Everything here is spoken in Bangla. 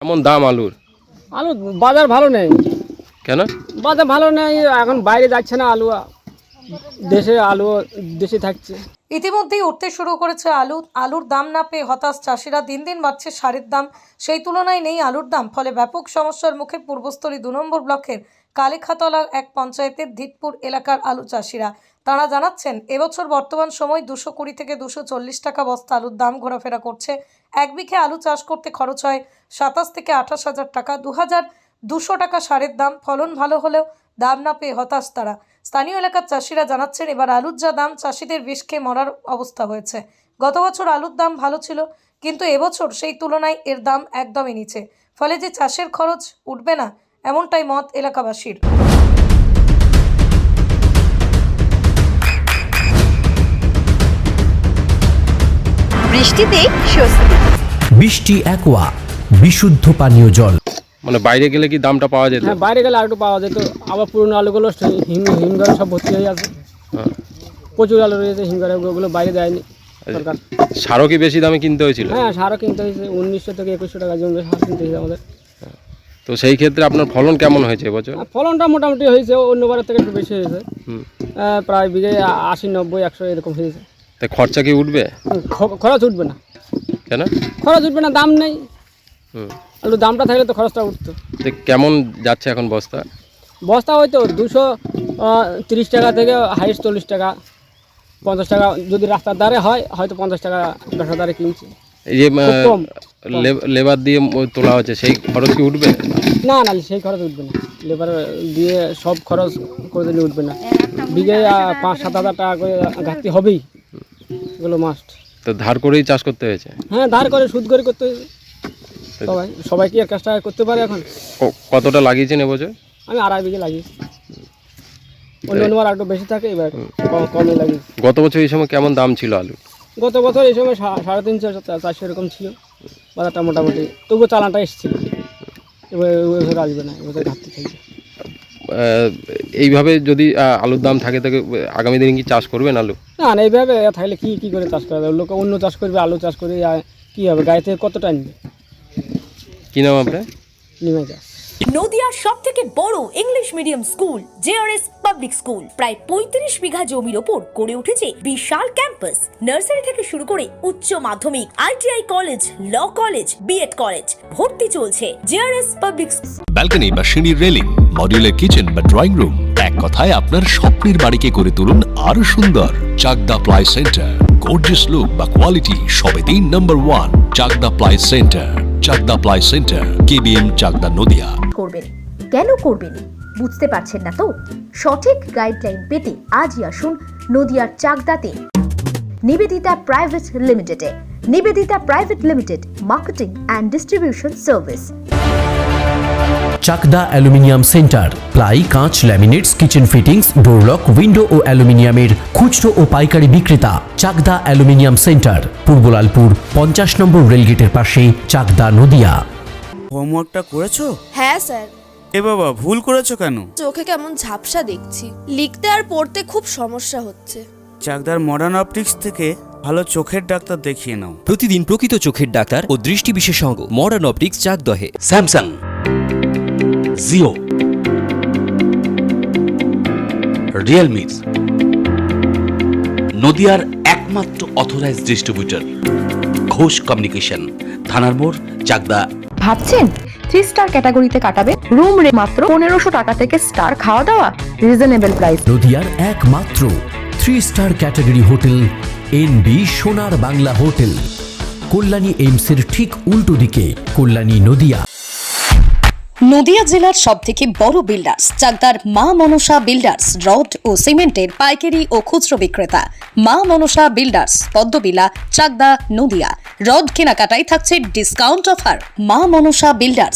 কেমন দাম আলুর? আলু বাজার ভালো নেই। কেন? বাজার ভালো নেই, এখন বাইরে যাচ্ছে না আলু, আলু দেশে থাকছে। ইতিমধ্যেই উঠতে শুরু করেছে আলুর দাম না পেয়ে হতাশ চাষিরা। দিন দিন বাড়ছে সারের দাম, সেই তুলনায় নেই আলুর দাম। ফলে ব্যাপক সমস্যার মুখে পূর্বস্থলী 2 নম্বর ব্লকের কালিখাতলা এক পঞ্চায়েতের ধিতপুর এলাকার আলু চাষিরা। তারা জানাচ্ছেন, এবছর বর্তমান সময় 220 থেকে 240 টাকা বস্তা আলুর দাম ঘোরাফেরা করছে। 1 বিঘে আলু চাষ করতে খরচ হয় 27 থেকে 28 হাজার টাকা। 2200 টাকা সারের দাম। ফলন ভালো হলেও দাম না পেয়ে হতাশ তারা। স্থানীয় এলাকার চাষিরা জানাচ্ছেন, এবার আলুর যা দাম, চাষিদের বিষ খেয়ে মরার অবস্থা হয়েছে। গত বছর আলুর দাম ভালো ছিল, কিন্তু এবছর সেই তুলনায় এর দাম একদমই নিচে। ফলে যে চাষের খরচ উঠবে না, এমনটাই মত এলাকাবাসীর। বৃষ্টিতে স্বস্তি। বৃষ্টি অ্যাকোয়া বিশুদ্ধ পানীয় জল। মানে বাইরে গেলে কি দামটা পাওয়া যেত? হ্যাঁ, বাইরে গেলে আলু পাওয়া যেত। আবার পুরনো আলুগুলো হিমঘরে সব ভর্তি হয়ে আছে। প্রচুর আলু রয়েছে হিমঘরে, ওগুলো বাইরে দেয়নি সরকার। সারও কি বেশি দামে কিনতে হয়েছিল? হ্যাঁ, সারও কিনতে হয়েছে। 1900 থেকে 2100 টাকা জমি সার কিনতে হয়েছে আমাদের। তো সেই ক্ষেত্রে আপনার ফলন কেমন হয়েছে এবছর? ফলনটা মোটামুটি হয়েছে, অন্যবারের থেকে একটু বেশি হয়েছে। প্রায় বিঘে 80, 90, 100 এরকম হয়েছে। তাই খরচা কি উঠবে? খরচ উঠবে না। কেন খরচ উঠবে না? দাম নেই। আলুর দামটা থাকলে তো খরচটা উঠতো। কেমন যাচ্ছে এখন বস্তা? বস্তা হয়তো 230 টাকা থেকে হাইস্ট 40 টাকা, 50 টাকা যদি রাস্তার ধারে হয়, হয়তো 50 টাকা রাস্তার ধারে কিনছি। এই যে লেবার দিয়ে তোলা হচ্ছে, সেই খরচ কি উঠবে? না না, সেই খরচ উঠবে না। লেবার দিয়ে সব খরচ করে দিলে উঠবে না। বিঘে 5-7 হাজার টাকা করে ঘাটতি হবেই, এগুলো মাস্ট। তো ধার করেই চাষ করতে হয়েছে? হ্যাঁ, ধার করে সুদ করে করতে হয়েছে। সবাই কি আর কাজটা করতে পারে এখন? কতটা লাগিয়েছেন এবছর? আমি 2.5 বিঘে লাগিয়েছি। অন্যবার একটু বেশি থাকে, এবার কমে লাগিয়েছি। গত বছর এই সময় কেমন দাম ছিল আলু? গত বছর এই সময় 350-400 এরকম ছিল বাজারটা মোটামুটি। তবুও চালানটা এসেছিল। এবার আসবে না, এবার ঘাটতি থাকবে। এইভাবে যদি আলুর দাম থাকে, তাকে আগামী দিনে কি চাষ করবেন আলু? না না, এইভাবে থাকলে কি করে চাষ করা যাবে? লোকে অন্য চাষ করবে, আলু চাষ করে কি হবে? গায়ে থেকে কতটা আনবে? কি নাম আপনার? নিমে চাষ। নদিয়ার সবথেকে বড় English medium school JRS public school প্রায় 35 বিঘা জমির ওপর গড়ে উঠেছে বিশাল ক্যাম্পাস। নার্সারি থেকে শুরু করে উচ্চ মাধ্যমিক, ITI college, law college, BEd college, ভর্তি চলছে জেআরএস পাবলিক। ব্যালকনি বা সিঁড়ির রেলিং, মডিউলার কিচেন বা ড্রয়িং রুম, এক কথায় আপনার স্বপ্নের বাড়িকে করে তুলুন আরো সুন্দর। Chakdah ply centre, gorgeous look বা কোয়ালিটি সবে 3 নম্বর 1 Chakdah ply centre. Chakdah ply centre, KBM, Chakdah, Nadia. করবেন কেন করবেন বুঝতে পারছেন না তো? সঠিক গাইডলাইন পেতে আজই আসুন নদিয়ার চাকদাতে নিবেদিতা প্রাইভেট লিমিটেডে। Nivedita private limited, marketing and distribution service. Chakdah aluminium centre, ply, কাঁচ, laminates, kitchen fittings, door lock, window ও অ্যালুমিনিয়ামের খুচরো ও পাইকারি বিক্রেতা। চাকদা অ্যালুমিনিয়াম সেন্টার, পূর্বলালপুর 50 নম্বর রেলগেটের পাশে, চাকদা, নদিয়া। হোমওয়ার্কটা করেছো? হ্যাঁ স্যার। এ বাবা, ভুল করেছো কেন? চোখে কেমন ঝাপসা দেখছি, লিখতে আর পড়তে খুব সমস্যা হচ্ছে। চাকদার মডার্ন অপটিক্স থেকে ভালো চোখের ডাক্তার দেখিয়ে নাও। প্রতিদিন প্রকৃত চোখের ডাক্তার ও দৃষ্টি বিশেষজ্ঞ মডার্ন অপটিক্স, চাকদহে। স্যামসাং, জিও, রিয়েলমি, নদিয়ার একমাত্র অথরাইজড ডিস্ট্রিবিউটর ঘোষ কমিউনিকেশন, থানার মোড়, চাকদা। ভাবছেন 3 স্টার ক্যাটাগরিতে কাটাবেন? রুম রে মাত্র 1500 টাকা থেকে স্টার, খাওয়া দাওয়া রিজনেবল প্রাইস। নদিয়ার একমাত্র 3 স্টার ক্যাটাগরি হোটেল এনবি সোনার বাংলা হোটেল, কল্যাণী এইমসের ঠিক উল্টো দিকে, কল্যাণী, নদিয়া। নদিয়া জেলার সবথেকে বড় বিল্ডার্স চাকদার মা মনসা বিল্ডার্স, রড ও সিমেন্টের পাইকারি ও খুচরো বিক্রেতা। মা মনসা বিল্ডার্স, পদ্মবিলা, চাকদা, নদিয়া। রড কেনাকাটায় থাকছে ডিসকাউন্ট অফার। মা মনসা বিল্ডার্স,